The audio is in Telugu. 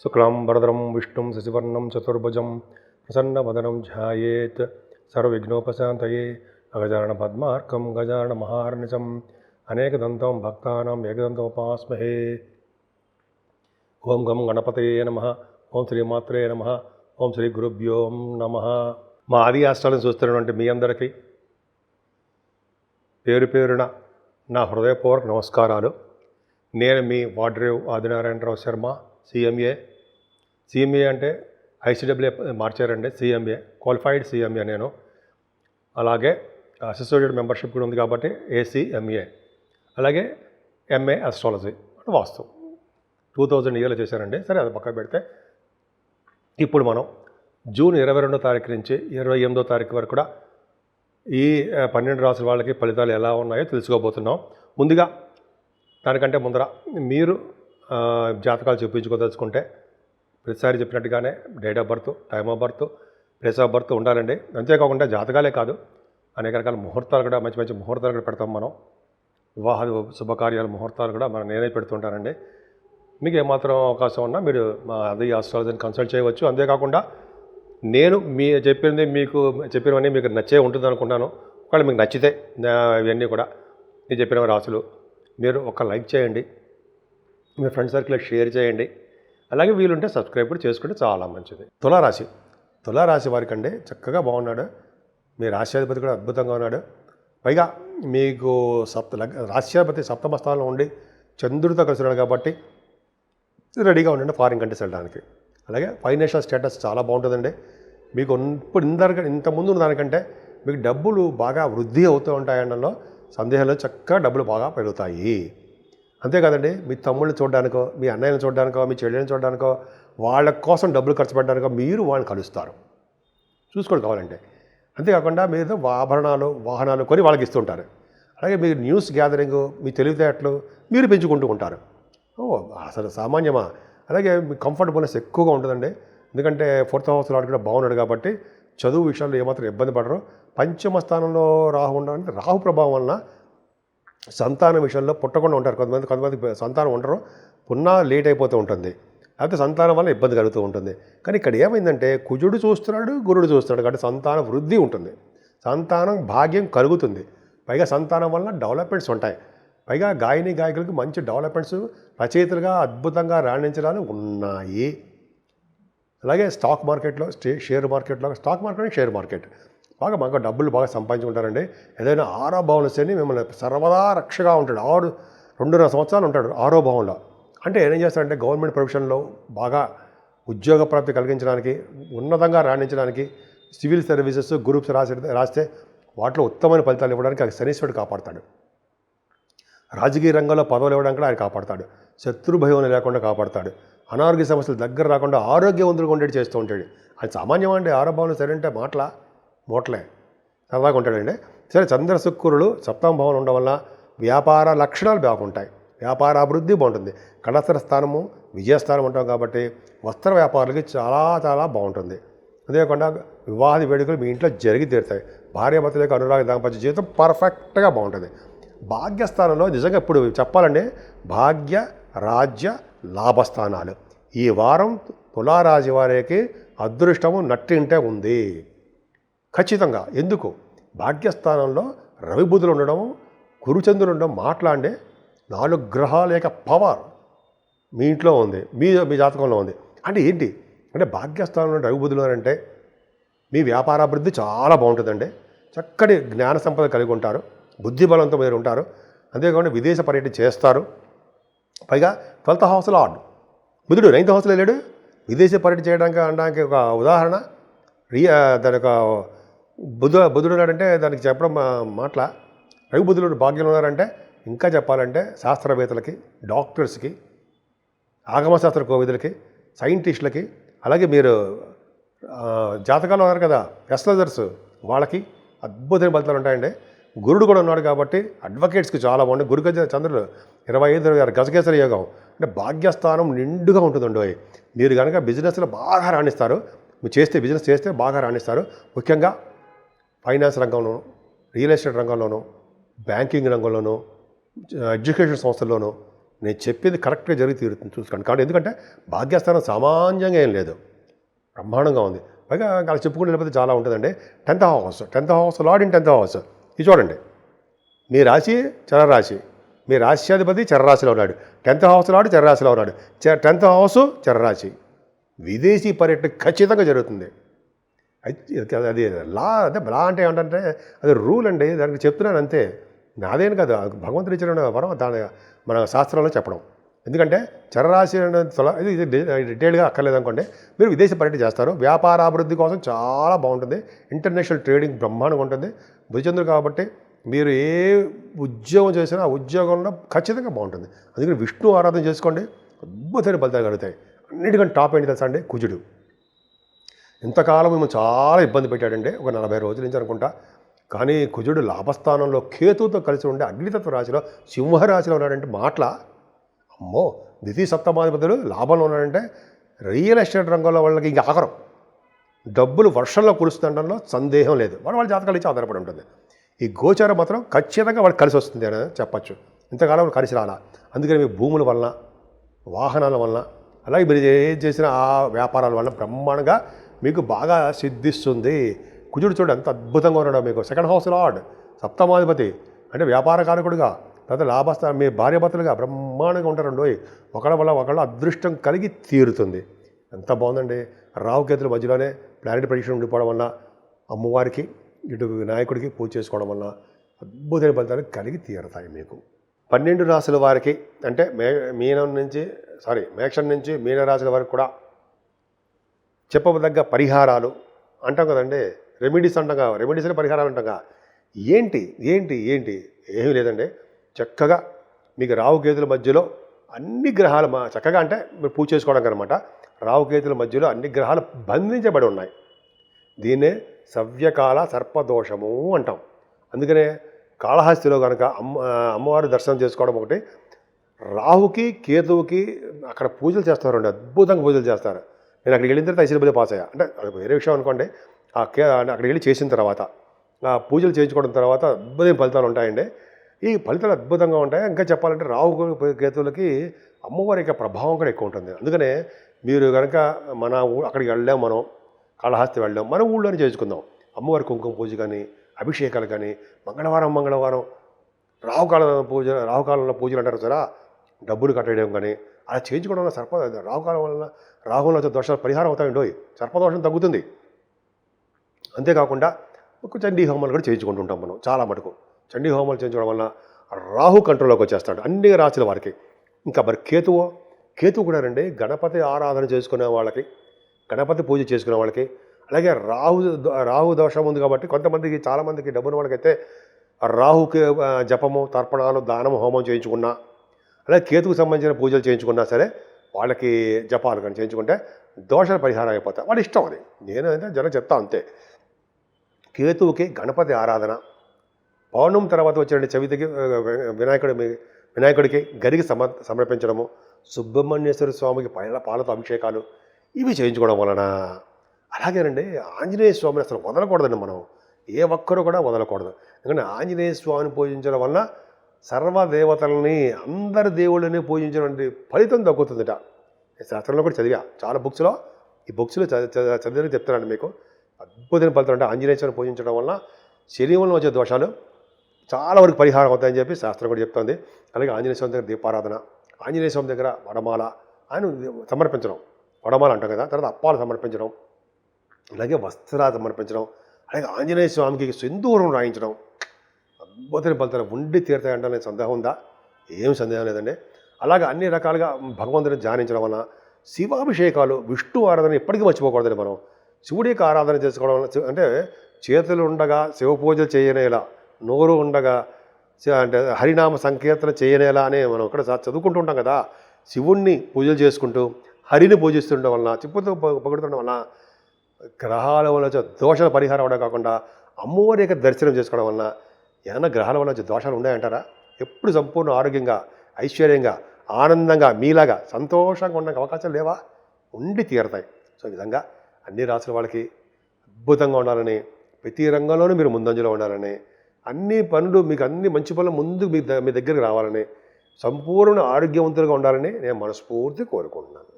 శుక్లాంబరధరం విష్ణుం శశివర్ణం చతుర్భుజం ప్రసన్నవదనం ధ్యాయేత్ సర్వవిఘ్నోపశాంతయే అగజానన పద్మార్కం గజానన మహార్నిశం అనేకదంతం భక్తానాం ఏకదంతముపాస్మహే. ఓం గం గణపతయే నమః. ఓం శ్రీమాత్రే నమః. ఓం శ్రీ గురుభ్యో నమః. మా ఆది ఆస్ట్రాలను చూస్తున్నటువంటి మీ అందరికీ పేరు పేరున నా హృదయపూర్వక నమస్కారాలు. నేను మీ వాడ్రేవ్ ఆదినారాయణరావు శర్మ, సిఎంఏ అంటే ఐసిడబ్ల్యూ మార్చారండి, సిఎంఏ క్వాలిఫైడ్ సిఎంఏ నేను. అలాగే అసోసియేటెడ్ మెంబర్షిప్ కూడా ఉంది కాబట్టి ఏసీఎంఏ, అలాగే ఎంఏ ఆస్ట్రాలజీ వాస్తు 2000 ఇయర్లో చేశారండి. సరే, అది పక్క పెడితే ఇప్పుడు మనం జూన్ 22వ తారీఖు నుంచి 28వ తారీఖు వరకు కూడా ఈ 12 రాసుల వాళ్ళకి ఫలితాలు ఎలా ఉన్నాయో తెలుసుకోబోతున్నాం. ముందుగా దానికంటే ముందర మీరు జాతకాలు చూపించుకోదలుచుకుంటే ప్రతిసారి చెప్పినట్టుగానే date of birth, time of birth, place of birth ఉండాలండి. అంతేకాకుండా జాతకాలే కాదు, అనేక రకాల ముహూర్తాలు కూడా, మంచి మంచి ముహూర్తాలు కూడా పెడతాం మనం. వివాహ శుభకార్యాల ముహూర్తాలు కూడా నేనే పెడుతుంటానండి. మీకు ఏమాత్రం అవకాశం ఉన్నా మీరు మా అది ఆస్ట్రాలజీని కన్సల్ట్ చేయవచ్చు. అంతేకాకుండా నేను చెప్పినవన్నీ మీకు నచ్చే ఉంటుంది అనుకుంటాను. ఒకవేళ మీకు నచ్చితే ఇవన్నీ కూడా నేను చెప్పిన రాసులు మీరు ఒక లైక్ చేయండి, మీ ఫ్రెండ్ సర్కిల్లో షేర్ చేయండి. అలాగే వీలుంటే సబ్స్క్రైబ్ కూడా చేసుకుంటే చాలా మంచిది. తులారాశి వారికి అండి చక్కగా బాగున్నాడు. మీ రాశ్యాధిపతి కూడా అద్భుతంగా ఉన్నాడు. పైగా మీకు రాశ్యాధిపతి సప్తమ స్థానంలో ఉండి చంద్రుడితో కలిసి ఉన్నాడు కాబట్టి రెడీగా ఉండండి ఫారిన్ కంట్రీస్ వెళ్ళడానికి. అలాగే ఫైనాన్షియల్ స్టేటస్ చాలా బాగుంటుందండి. మీకు ఇంతకుముందు ఉన్న దానికంటే మీకు డబ్బులు బాగా వృద్ధి అవుతూ ఉంటాయనడంలో సందేహాలు. చక్కగా డబ్బులు బాగా పెరుగుతాయి. అంతేకాదండి, మీ తమ్ముళ్ళని చూడడానికో, మీ అన్నయ్యని చూడడానికో, మీ చెల్లెని చూడడానికో, వాళ్ళ కోసం డబ్బులు ఖర్చు పెట్టడానికో మీరు వాళ్ళని కలుస్తారు. చూసుకోండి కావాలంటే. అంతేకాకుండా మీరు ఆభరణాలు, వాహనాలు కొని వాళ్ళకి ఇస్తుంటారు. అలాగే మీరు న్యూస్ గ్యాదరింగ్, మీ తెలివితేటలు మీరు పెంచుకుంటూ ఉంటారు. అసలు సామాన్యమా? అలాగే మీ కంఫర్టబుల్నెస్ ఎక్కువగా ఉంటుందండి. ఎందుకంటే 4th హౌస్ లాడ్ కూడా బాగున్నాడు కాబట్టి చదువు విషయాల్లో ఏమాత్రం ఇబ్బంది పడరు. పంచమ స్థానంలో రాహు ఉండడానికి రాహు ప్రభావం వలన సంతాన విషయంలో పుట్టకుండా ఉంటారు. కొంతమంది సంతానం ఉండరు, పున్నా లేట్ అయిపోతూ ఉంటుంది. అయితే సంతానం వల్ల ఇబ్బంది కలుగుతూ ఉంటుంది. కానీ ఇక్కడ ఏమైందంటే కుజుడు చూస్తున్నాడు, గురుడు చూస్తున్నాడు కాబట్టి సంతాన వృద్ధి ఉంటుంది, సంతానం భాగ్యం కలుగుతుంది. పైగా సంతానం వల్ల డెవలప్మెంట్స్ ఉంటాయి. పైగా గాయకులకు మంచి డెవలప్మెంట్స్, రచయితలుగా అద్భుతంగా రాణించడానికి ఉన్నాయి. అలాగే స్టాక్ మార్కెట్లో, షేర్ మార్కెట్ బాగా డబ్బులు బాగా సంపాదించుకుంటారండి. ఏదైనా 6వ భావంలో శని మిమ్మల్ని సర్వదా రక్షగా ఉంటాడు. 2.5 సంవత్సరాలు ఉంటాడు 6వ భావంలో. అంటే ఏం చేస్తాడంటే గవర్నమెంట్ ప్రొఫెషన్లో బాగా ఉద్యోగ ప్రాప్తి కలిగించడానికి, ఉన్నతంగా రాణించడానికి, సివిల్ సర్వీసెస్ గ్రూప్స్ రాస్తే వాటిలో ఉత్తమమైన ఫలితాలు ఇవ్వడానికి అది శనీశ్వరుడు కాపాడతాడు. రాజకీయ రంగంలో పదవులు ఇవ్వడానికి కూడా ఆయన కాపాడతాడు. శత్రు భయం లేకుండా కాపాడతాడు. అనారోగ్య సమస్యలు దగ్గర రాకుండా ఆరోగ్యవంతులుగా ఉండేది చేస్తూ ఉంటాడు. అది సామాన్యం అండి. 6వ భావంలో సరే అంటే మోట్లే సరదాగా ఉంటాడండి. సరే, చంద్ర శుక్రులు 7వ భావంలో ఉండడం వల్ల వ్యాపార లక్షణాలు బాగుంటాయి, వ్యాపార అభివృద్ధి బాగుంటుంది. కళాశాల స్థానము విజయస్థానం ఉంటాం కాబట్టి వస్త్ర వ్యాపారులకి చాలా చాలా బాగుంటుంది. అంతేకాకుండా వివాహ వేడుకలు మీ ఇంట్లో జరిగి తీరుతాయి. భార్యాభర్తల యొక్క అనురాగ దాంపత్య జీవితం పర్ఫెక్ట్గా బాగుంటుంది. భాగ్యస్థానంలో నిజంగా ఇప్పుడు చెప్పాలంటే భాగ్య, రాజ్య, లాభస్థానాలు ఈ వారం తులారాశి వారికి అదృష్టము నట్టింటే ఉంది ఖచ్చితంగా. ఎందుకు? భాగ్యస్థానంలో రవి బుధులు ఉండడం, గురుచంద్రులు ఉండడం, మాట్లాడే 4 గ్రహాల యొక్క పవర్ మీ ఇంట్లో ఉంది, మీ జాతకంలో ఉంది. అంటే ఏంటి అంటే భాగ్యస్థానంలో రవి బుధులు అంటే మీ వ్యాపారాభివృద్ధి చాలా బాగుంటుందండి. చక్కటి జ్ఞాన సంపద కలిగి ఉంటారు, బుద్ధి బలంతో మీరు ఉంటారు. అంతేకాకుండా విదేశ పర్యటన చేస్తారు. పైగా 12th హౌస్ లార్డ్ బుధుడు 9th హౌస్లో లేడు. విదేశీ పర్యటన అనడానికి ఒక ఉదాహరణ దాని ఒక బుధుడు ఉన్నాడంటే దానికి చెప్పడం మాటల. రవి బుధుడు భాగ్యంలో ఉన్నారంటే ఇంకా చెప్పాలంటే శాస్త్రవేత్తలకి, డాక్టర్స్కి, ఆగమశాస్త్ర కోవిదులకి, సైంటిస్టులకి, అలాగే మీరు జాతకాలు ఉన్నారు కదా ఎస్ట్రాలజర్స్, వాళ్ళకి అద్భుతమైన ఫలితాలు ఉంటాయండి. గురుడు కూడా ఉన్నాడు కాబట్టి అడ్వకేట్స్కి చాలా బాగుంది. గురుగజ చంద్రుడు 25 గజకేసరి యోగం అంటే భాగ్యస్థానం నిండుగా ఉంటుందండి. మీరు కనుక బిజినెస్లో బాగా రాణిస్తారు, మీరు బిజినెస్ చేస్తే బాగా రాణిస్తారు. ముఖ్యంగా ఫైనాన్స్ రంగంలోనూ, రియల్ ఎస్టేట్ రంగంలోనూ, బ్యాంకింగ్ రంగంలోనూ, ఎడ్యుకేషన్ సంస్థల్లోనూ నేను చెప్పింది కరెక్ట్గా జరిగి తీరుతుంది చూసుకోండి. కాబట్టి ఎందుకంటే భాగ్యస్థానం సామాన్యంగా ఏం లేదు, బ్రహ్మాండంగా ఉంది. పైగా అలా చెప్పుకుంటే లేకపోతే చాలా ఉంటుందండి. 10th house lord in 10th house. ఇది చూడండి, మీ రాశి చరరాశి, మీ రాశ్యాధిపతి చరరాశిలో ఉన్నాడు, 10th హౌస్ లార్డ్ చరరాశిలో ఉన్నాడు, 10th హౌస్ చరరాశి. విదేశీ పర్యటన ఖచ్చితంగా జరుగుతుంది. అది లా, అదే లా అంటే ఏమంటే అది రూల్ అండి, దానికి చెప్తున్నాను అంతే, నాదేం కాదు, భగవంతుడు ఇచ్చిన వరం దాని మన శాస్త్రంలో చెప్పడం. ఎందుకంటే చరరాశి ఇది డీటెయిల్గా అక్కర్లేదు అనుకోండి, మీరు విదేశీ పర్యటన చేస్తారు, వ్యాపారాభివృద్ధి కోసం చాలా బాగుంటుంది, ఇంటర్నేషనల్ ట్రేడింగ్ బ్రహ్మాండంగా ఉంటుంది. బుధచంద్రుడు కాబట్టి మీరు ఏ ఉద్యోగం చేసినా ఆ ఉద్యోగంలో ఖచ్చితంగా బాగుంటుంది. అందుకని విష్ణు ఆరాధన చేసుకోండి, అద్భుతమైన ఫలితాలు కలుగుతాయి. అన్నిటికంటే టాప్ ఏంటి తెలుసా అండి, కుజుడు. ఇంతకాలం మేము చాలా ఇబ్బంది పెట్టాడండి, ఒక 40 రోజుల నుంచి అనుకుంటా. కానీ కుజుడు లాభస్థానంలో కేతువుతో కలిసి ఉండే అగ్నితత్వ రాశిలో సింహరాశిలో ఉన్నాడంటే మాటల అమ్మో, ద్వితీయ సప్తమాధిపతులు లాభంలో ఉన్నాడంటే రియల్ ఎస్టేట్ రంగంలో వాళ్ళకి ఇంక ఆఖరం డబ్బులు వర్షంలో కురుస్తుండడంలో సందేహం లేదు. వాళ్ళ జాతకాలు ఇచ్చి ఆధారపడి ఉంటుంది. ఈ గోచారం మాత్రం ఖచ్చితంగా వాళ్ళకి కలిసి వస్తుంది అని చెప్పచ్చు. ఇంతకాలం కలిసి రాలా. అందుకని మీ భూముల వలన, వాహనాల వలన, అలాగే మీరు ఏం చేసిన ఆ వ్యాపారాల వలన బ్రహ్మాండంగా మీకు బాగా సిద్ధిస్తుంది. కుజుడు చూడండి ఎంత అద్భుతంగా ఉన్నాడో మీకు. 2nd హౌస్ లార్డ్, సప్తమాధిపతి, అంటే వ్యాపార కారకుడుగా, తర్వాత లాభస్థానం, మీ భార్యాభర్తలుగా బ్రహ్మాండంగా ఉంటారండి. ఒకళ్ళ వల్ల ఒకళ్ళ అదృష్టం కలిగి తీరుతుంది. ఎంత బాగుందండి. రాహుకేతుల మధ్యలోనే ప్లానెట్ ప్రొడిక్షన్ ఉండిపోవడం వల్ల అమ్మవారికి, ఇటు వినాయకుడికి పూజ చేసుకోవడం వల్ల అద్భుతమైన ఫలితాలు కలిగి తీరుతాయి మీకు. 12 రాశుల వారికి అంటే మేషం నుంచి మీనరాశుల వరకు కూడా చెప్పదగ్గ పరిహారాలు అంటాం కదండి, రెమెడీస్ అంటాగా, రెమెడీస్ అనే పరిహారాలు అంటాగా. ఏంటి ఏంటి ఏంటి ఏమీ లేదండి. చక్కగా మీకు రాహుకేతుల మధ్యలో అన్ని గ్రహాలు చక్కగా అంటే మీరు పూజ చేసుకోవడానికి అనమాట. రాహుకేతుల మధ్యలో అన్ని గ్రహాలు బంధించబడి ఉన్నాయి. దీన్నే సవ్యకాల సర్పదోషము అంటాం. అందుకనే కాళహస్తిలో కనుక అమ్మవారి దర్శనం చేసుకోవడం ఒకటి, రాహుకి కేతువుకి అక్కడ పూజలు చేస్తారండి, అద్భుతంగా పూజలు చేస్తారు. నేను అక్కడికి వెళ్ళిన తర్వాత ఐసీడబ్ల్యూ పాస్ అయ్యా, అంటే అది వేరే విషయం అనుకోండి. అక్కడికి వెళ్ళి చేసిన తర్వాత ఆ పూజలు చేయించుకోవడం తర్వాత అద్భుతమైన ఫలితాలు ఉంటాయండి. ఈ ఫలితాలు అద్భుతంగా ఉంటాయి. ఇంకా చెప్పాలంటే రాహు కేతువులకి అమ్మవారి యొక్క ప్రభావం కూడా ఎక్కువ ఉంటుంది. అందుకనే మీరు కనుక అక్కడికి వెళ్ళాం, మనం కాళహస్తి వెళ్ళాం, మన ఊళ్ళోనే చేసుకుందాం. అమ్మవారి కుంకుమ పూజ కానీ, అభిషేకాలు కానీ, మంగళవారం రాహుకాలంలో పూజలు అంటారు సరే, డబ్బులు కట్టేయడం కానీ అలా చేయించుకోవడం వల్ల రాహువులో వచ్చే దోషాలు పరిహారం అవుతాయండి. సర్పదోషం తగ్గుతుంది. అంతేకాకుండా చండీ హోమాలు కూడా చేయించుకుంటుంటాం మనం చాలా మటుకు. చండీ హోమాలు చేయించుకోవడం వల్ల రాహు కంట్రోల్లోకి వచ్చేస్తాడు అన్ని రాశుల వారికి. ఇంకా మరి కేతువు కూడా రండి, గణపతి ఆరాధన చేసుకునే వాళ్ళకి, గణపతి పూజ చేసుకునే వాళ్ళకి, అలాగే రాహు దోషం ఉంది కాబట్టి కొంతమందికి, చాలామందికి డబ్బున్న వాళ్ళకైతే రాహుకి జపము, తర్పణాలు, దానము, హోమం చేయించుకున్నా, అలాగే కేతుకు సంబంధించిన పూజలు చేయించుకున్నా సరే వాళ్ళకి జపాలు కానీ చేయించుకుంటే దోషాల పరిహారం అయిపోతాయి. వాళ్ళ ఇష్టం అది, నేను అయితే చెప్తా అంతే. కేతువుకి గణపతి ఆరాధన, పౌర్ణమి తర్వాత వచ్చే చవితికి వినాయకుడికి గరికి సమర్పించడము, సుబ్రహ్మణ్యేశ్వర స్వామికి పాలతో అభిషేకాలు ఇవి చేయించుకోవడం వలన, అలాగేనండి ఆంజనేయ స్వామిని అసలు వదలకూడదండి. మనం ఏ ఒక్కరూ కూడా వదలకూడదు. ఎందుకంటే ఆంజనేయ స్వామిని పూజించడం వలన సర్వదేవతలని, అందరి దేవుళ్ళని పూజించడం ఫలితం దక్కుతుందిట. శాస్త్రంలో కూడా చదివా, చాలా బుక్స్లో, ఈ బుక్స్లో చదివి చెప్తానండి మీకు. అద్భుతమైన ఫలితం అంటే ఆంజనేయ స్వామిని పూజించడం వలన శరీరంలో వచ్చే దోషాలు చాలా వరకు పరిహారం అవుతాయని చెప్పి శాస్త్రం కూడా చెప్తుంది. అలాగే ఆంజనేయ స్వామి దగ్గర దీపారాధన, ఆంజనేయ స్వామి దగ్గర వడమాల ఆయన సమర్పించడం, వడమాల అంటాం కదా, తర్వాత అప్పాలు సమర్పించడం, అలాగే వస్త్రాలు సమర్పించడం, అలాగే ఆంజనేయ స్వామికి సింధూరం రాయించడం, అద్భుతమైన ఫలితాలు ఉండి తీరుతాయంటే సందేహం ఉందా? ఏం సందేహం లేదండి. అలాగే అన్ని రకాలుగా భగవంతుని ధ్యానించడం వలన, శివాభిషేకాలు, విష్ణు ఆరాధన ఎప్పటికీ మర్చిపోకూడదండి. మనం శివుడికి ఆరాధన చేసుకోవడం వల్ల, అంటే చేతులు ఉండగా శివ పూజలు చేయనేలా, నోరు ఉండగా అంటే హరినామ సంకీర్తన చేయనేలా అని మనం ఇక్కడ చదువుకుంటూ ఉంటాం కదా. శివుణ్ణి పూజలు చేసుకుంటూ హరిని పూజిస్తుండడం వలన, చిప్పుతో పొగుడుతుండడం వలన గ్రహాల వల్ల వచ్చే దోషాల పరిహారం అవడం కాకుండా అమ్మవారి యొక్క దర్శనం చేసుకోవడం వలన ఏమైనా గ్రహాల వల్ల వచ్చే దోషాలు ఉన్నాయంటారా? ఎప్పుడు సంపూర్ణ ఆరోగ్యంగా, ఐశ్వర్యంగా, ఆనందంగా, మీలాగా సంతోషంగా ఉండడానికి అవకాశాలు లేవా? ఉండి తీరతాయి. సో ఈ విధంగా అన్ని రాసుల వాళ్ళకి అద్భుతంగా ఉండాలని, ప్రతి రంగంలోనూ మీరు ముందంజలో ఉండాలని, అన్ని పనులు మీకు అన్ని మంచి పనులు ముందు మీ దగ్గరికి రావాలని, సంపూర్ణ ఆరోగ్యవంతులుగా ఉండాలని నేను మనస్ఫూర్తి కోరుకుంటున్నాను.